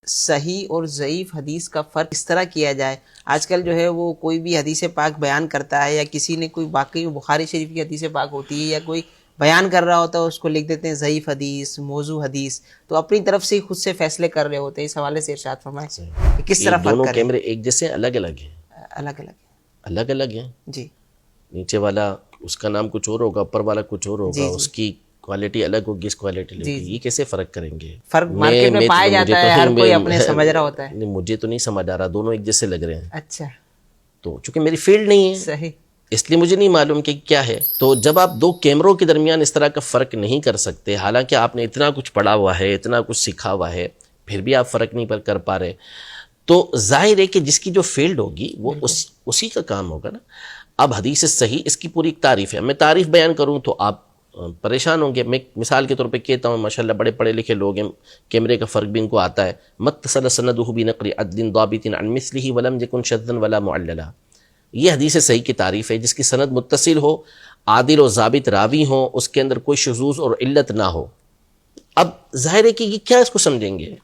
صحیح اور ضعیف حدیث کا فرق اس طرح کیا جائے. آج کل جو ہے وہ کوئی بھی حدیث پاک بیان کرتا ہے یا کسی نے کوئی باقی بخاری شریف کی حدیث پاک ہوتی ہے یا کوئی بیان کر رہا ہوتا ہے اس کو لکھ دیتے ہیں ضعیف حدیث، موضوع حدیث، تو اپنی طرف سے خود سے فیصلے کر رہے ہوتے ہیں. اس حوالے سے ارشاد فرمائیں کہ کس طرح فرق کریں. دونوں کیمرے ایک جیسے الگ الگ ہیں؟ الگ الگ ہیں جی. نیچے والا اس کا نام کچھ اور ہوگا، اوپر والا کچھ اور ہوگا، اس کی کوالٹی الگ ہوگی، اس کوالٹی الگ ہوگی. یہ کیسے فرق کریں گے؟ فرق مارکیٹ میں پایا جاتا ہے، ہر کوئی اپنے سمجھ رہا ہوتا ہے. مجھے تو نہیں سمجھ آ رہا، دونوں ایک جیسے لگ رہے ہیں. اچھا، تو چونکہ میری فیلڈ نہیں ہے صحیح، اس لیے مجھے نہیں معلوم کہ کیا ہے. تو جب آپ دو کیمروں کے درمیان اس طرح کا فرق نہیں کر سکتے، حالانکہ آپ نے اتنا کچھ پڑھا ہوا ہے، اتنا کچھ سیکھا ہوا ہے، پھر بھی آپ فرق نہیں کر پا رہے، تو ظاہر ہے کہ جس کی جو فیلڈ ہوگی وہ اسی کا کام ہوگا نا. اب حدیث صحیح اس کی پوری ایک تعریف ہے. میں تعریف بیان کروں تو آپ پریشان ہوں گے. میں مثال کے طور پہ کہتا ہوں، ماشاءاللہ بڑے پڑھے لکھے لوگ ہیں، کیمرے کا فرق بھی ان کو آتا ہے. متصل سندہ بنقل عدل ضابط عن مثلہ ولم یکن شذا ولا معللا. یہ حدیث صحیح کی تعریف ہے جس کی سند متصل ہو، عادل و ضابط راوی ہوں، اس کے اندر کوئی شذوذ اور علت نہ ہو. اب ظاہر ہے کہ یہ کیا اس کو سمجھیں گے؟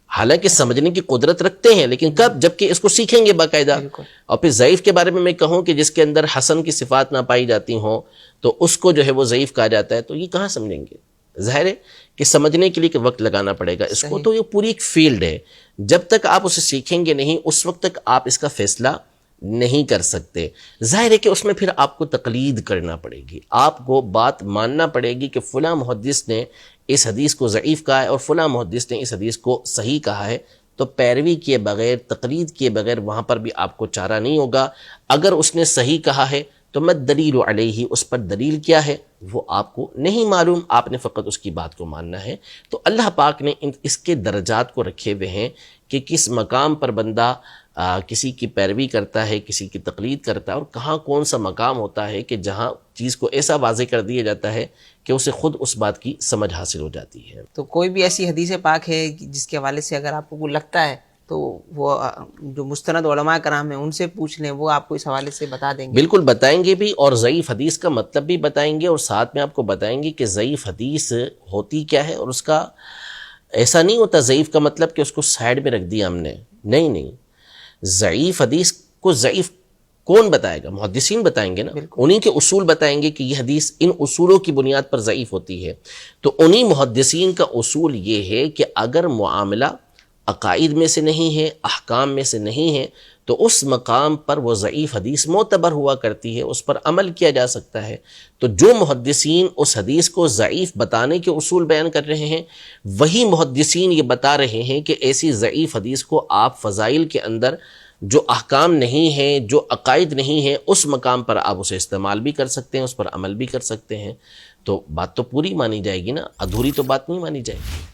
حالانکہ سمجھنے کی قدرت رکھتے ہیں، لیکن کب؟ جبکہ اس کو سیکھیں گے باقاعدہ. اور پھر ضعیف کے بارے میں کہوں کہ جس کے اندر حسن کی صفات نہ پائی جاتی ہوں تو اس کو جو ہے وہ ضعیف کہا جاتا ہے، تو یہ کہاں سمجھیں گے؟ ظاہر ہے کہ سمجھنے کے لیے وقت لگانا پڑے گا اس کو. تو یہ پوری ایک فیلڈ ہے، جب تک آپ اسے سیکھیں گے نہیں اس وقت تک آپ اس کا فیصلہ نہیں کر سکتے. ظاہر ہے کہ اس میں پھر آپ کو تقلید کرنا پڑے گی، آپ کو بات ماننا پڑے گی کہ فلاں محدث نے اس حدیث کو ضعیف کہا ہے اور فلاں محدث نے اس حدیث کو صحیح کہا ہے. تو پیروی کیے بغیر، تقلید کیے بغیر وہاں پر بھی آپ کو چارہ نہیں ہوگا. اگر اس نے صحیح کہا ہے تو میں دلیل علیہ، اس پر دلیل کیا ہے وہ آپ کو نہیں معلوم، آپ نے فقط اس کی بات کو ماننا ہے. تو اللہ پاک نے اس کے درجات کو رکھے ہوئے ہیں کہ کس مقام پر بندہ کسی کی پیروی کرتا ہے، کسی کی تقلید کرتا ہے، اور کہاں کون سا مقام ہوتا ہے کہ جہاں چیز کو ایسا واضح کر دیا جاتا ہے کہ اسے خود اس بات کی سمجھ حاصل ہو جاتی ہے. تو کوئی بھی ایسی حدیث پاک ہے جس کے حوالے سے اگر آپ کو لگتا ہے تو وہ جو مستند علماء کرام ہیں ان سے پوچھ لیں، وہ آپ کو اس حوالے سے بتا دیں گے. بالکل بتائیں گے بھی، اور ضعیف حدیث کا مطلب بھی بتائیں گے، اور ساتھ میں آپ کو بتائیں گے کہ ضعیف حدیث ہوتی کیا ہے. اور اس کا ایسا نہیں ہوتا ضعیف کا مطلب کہ اس کو سائڈ میں رکھ دیا ہم نے، نہیں. ضعیف حدیث کو ضعیف کون بتائے گا؟ محدثین بتائیں گے نا، انہی کے اصول بتائیں گے کہ یہ حدیث ان اصولوں کی بنیاد پر ضعیف ہوتی ہے. تو انہی محدثین کا اصول یہ ہے کہ اگر معاملہ عقائد میں سے نہیں ہے، احکام میں سے نہیں ہے، تو اس مقام پر وہ ضعیف حدیث معتبر ہوا کرتی ہے، اس پر عمل کیا جا سکتا ہے. تو جو محدثین اس حدیث کو ضعیف بتانے کے اصول بیان کر رہے ہیں، وہی محدثین یہ بتا رہے ہیں کہ ایسی ضعیف حدیث کو آپ فضائل کے اندر جو احکام نہیں ہیں، جو عقائد نہیں ہیں، اس مقام پر آپ اسے استعمال بھی کر سکتے ہیں، اس پر عمل بھی کر سکتے ہیں. تو بات تو پوری مانی جائے گی نا، ادھوری تو بات نہیں مانی جائے گی.